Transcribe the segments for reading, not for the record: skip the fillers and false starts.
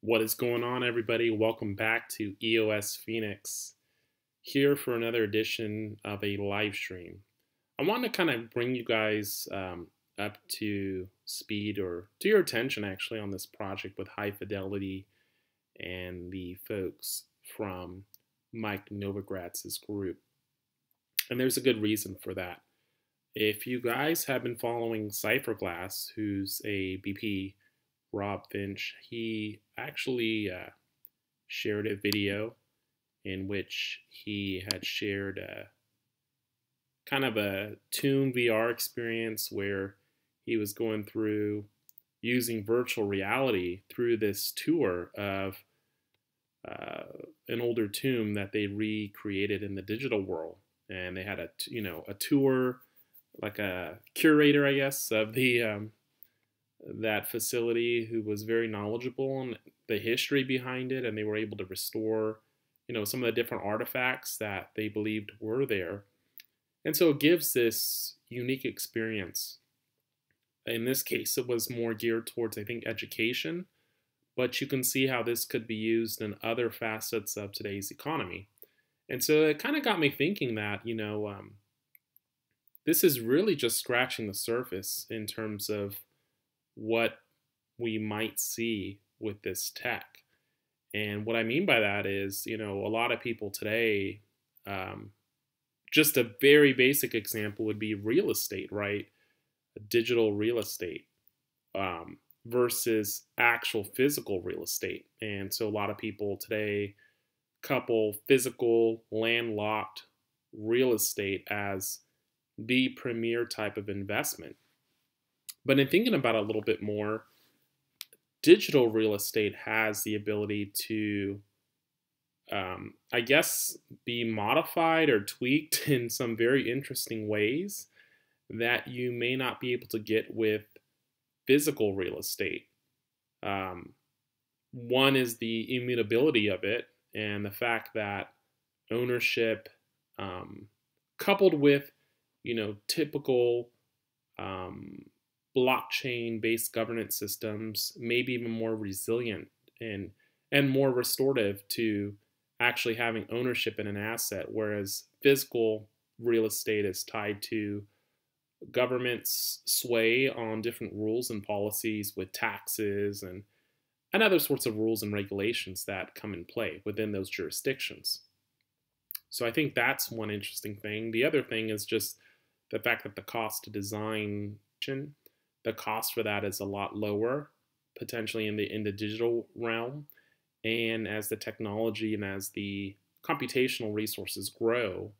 What is going on, everybody? Welcome back to EOS Phoenix, here for another edition of a live stream. I want to kind of bring you guys up to speed, or to your attention actually, on this project with High Fidelity and the folks from Mike Novogratz's group. And there's a good reason for that. If you guys have been following Cypherglass, who's a BP, Rob Finch, he actually shared a video in which he had shared kind of a Tomb VR experience where he was going through using virtual reality through this tour of an older tomb that they recreated in the digital world. And they had a tour, like a curator, I guess, of the that facility, who was very knowledgeable on the history behind it, and they were able to restore, some of the different artifacts that they believed were there. And so it gives this unique experience. In this case, it was more geared towards, I think, education, but you can see how this could be used in other facets of today's economy. And so it kind of got me thinking that, this is really just scratching the surface in terms of what we might see with this tech. And what I mean by that is, a lot of people today, just a very basic example would be real estate, right? Digital real estate versus actual physical real estate. And so a lot of people today couple physical landlocked real estate as the premier type of investment. But in thinking about it a little bit more, digital real estate has the ability to, I guess, be modified or tweaked in some very interesting ways that you may not be able to get with physical real estate. One is the immutability of it, and the fact that ownership, coupled with, typical blockchain-based governance systems, may be even more resilient and more restorative to actually having ownership in an asset, whereas physical real estate is tied to government's sway on different rules and policies with taxes and other sorts of rules and regulations that come in play within those jurisdictions. So I think that's one interesting thing. The other thing is just the fact that the cost to design, the cost for that is a lot lower, potentially in the digital realm. And as the technology and as the computational resources grow,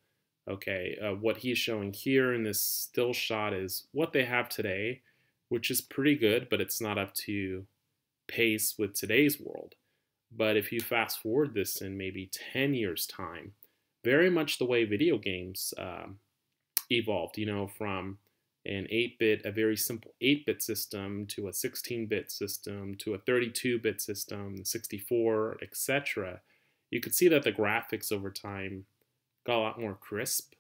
what he's showing here in this still shot is what they have today, which is pretty good, but it's not up to pace with today's world. But if you fast forward this in maybe 10 years' time, very much the way video games evolved, from a very simple 8-bit system to a 16-bit system to a 32-bit system, 64, etc. You could see that the graphics over time got a lot more crisp.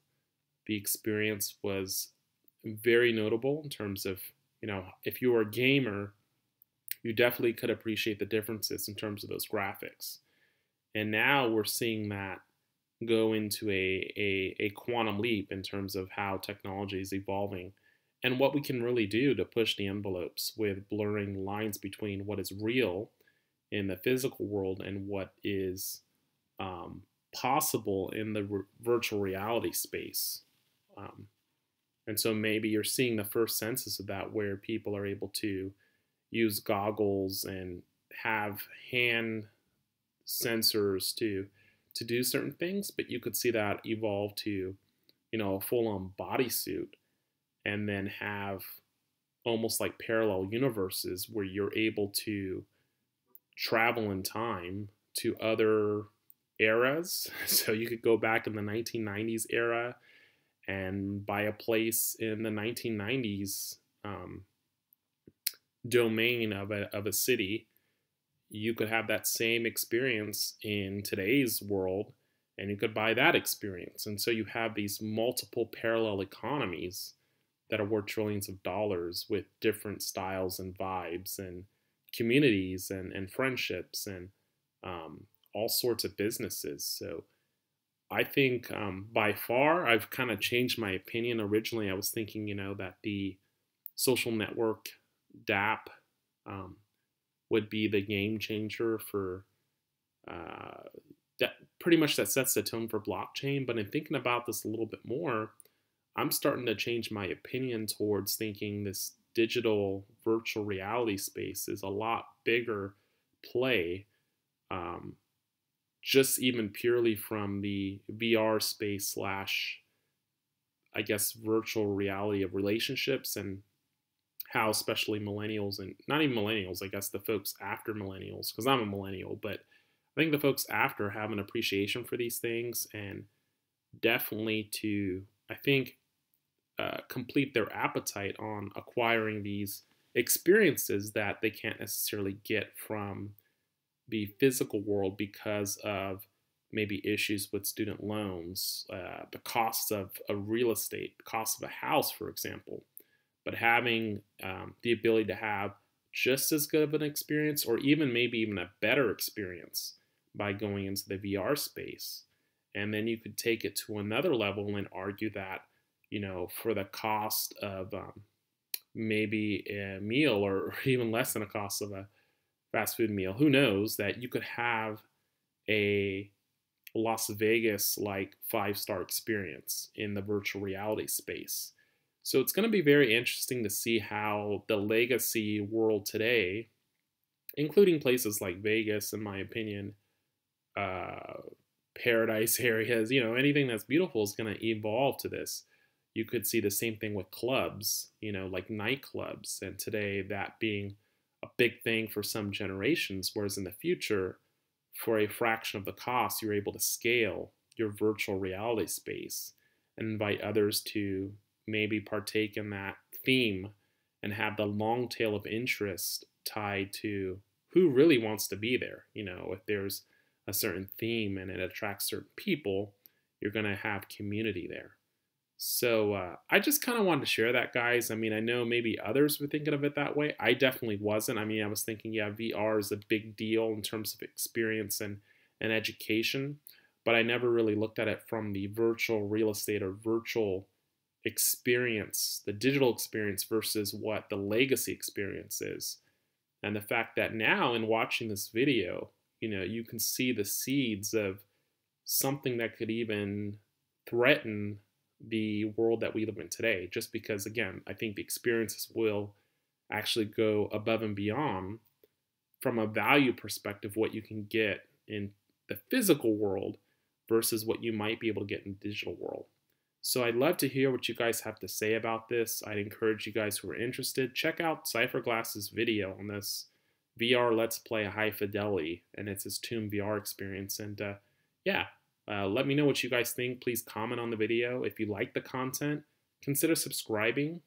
The experience was very notable in terms of, if you were a gamer, you definitely could appreciate the differences in terms of those graphics. And now we're seeing that go into a quantum leap in terms of how technology is evolving and what we can really do to push the envelopes with blurring lines between what is real in the physical world and what is possible in the virtual reality space. And so maybe you're seeing the first senses of that, where people are able to use goggles and have hand sensors to do certain things, but you could see that evolve to, a full-on bodysuit, and then have almost like parallel universes where you're able to travel in time to other eras. So you could go back in the 1990s era and buy a place in the 1990s domain of a city. You could have that same experience in today's world, and you could buy that experience. And so you have these multiple parallel economies that are worth trillions of dollars with different styles and vibes and communities and friendships and all sorts of businesses. So I think by far I've kind of changed my opinion. Originally, I was thinking, that the social network DAPP um, would be the game changer for that. Pretty much that sets the tone for blockchain. But in thinking about this a little bit more, I'm starting to change my opinion towards thinking this digital virtual reality space is a lot bigger play, um, just even purely from the VR space slash, I guess, virtual reality of relationships, and how especially millennials, and not even millennials, I guess the folks after millennials, because I'm a millennial, but I think the folks after have an appreciation for these things, and definitely to, I think, complete their appetite on acquiring these experiences that they can't necessarily get from the physical world because of maybe issues with student loans, the cost of a real estate, the cost of a house, for example. But having the ability to have just as good of an experience, or even maybe even a better experience by going into the VR space. And then you could take it to another level and argue that, for the cost of maybe a meal, or even less than a cost of a fast food meal, who knows, that you could have a Las Vegas like 5-star experience in the virtual reality space. So it's going to be very interesting to see how the legacy world today, including places like Vegas, in my opinion, paradise areas, anything that's beautiful is going to evolve to this. You could see the same thing with clubs, like nightclubs, and today that being a big thing for some generations, whereas in the future, for a fraction of the cost, you're able to scale your virtual reality space and invite others to maybe partake in that theme and have the long tail of interest tied to who really wants to be there. If there's a certain theme and it attracts certain people, you're going to have community there. So I just kind of wanted to share that, guys. I mean, I know maybe others were thinking of it that way. I definitely wasn't. I mean, I was thinking, yeah, VR is a big deal in terms of experience and education, but I never really looked at it from the virtual real estate or virtual experience, the digital experience versus what the legacy experience is. And the fact that now in watching this video, you can see the seeds of something that could even threaten the world that we live in today, just because, again, I think the experiences will actually go above and beyond from a value perspective what you can get in the physical world versus what you might be able to get in the digital world. So I'd love to hear what you guys have to say about this. I'd encourage you guys who are interested, check out Cypherglass's video on this VR Let's Play High Fidelity, and it's his Tomb VR experience. And let me know what you guys think. Please comment on the video. If you like the content, consider subscribing.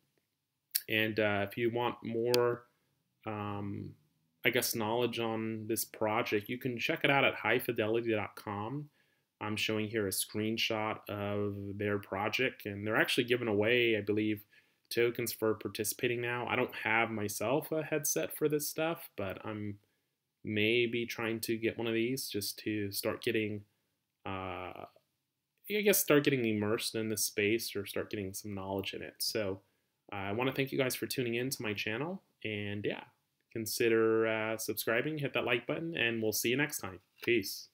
And if you want more, knowledge on this project, you can check it out at highfidelity.com. I'm showing here a screenshot of their project, and they're actually giving away, I believe, tokens for participating now. I don't have myself a headset for this stuff, but I'm maybe trying to get one of these just to start getting start getting immersed in this space, or start getting some knowledge in it. So I want to thank you guys for tuning in to my channel, and consider subscribing, hit that like button, and we'll see you next time. Peace.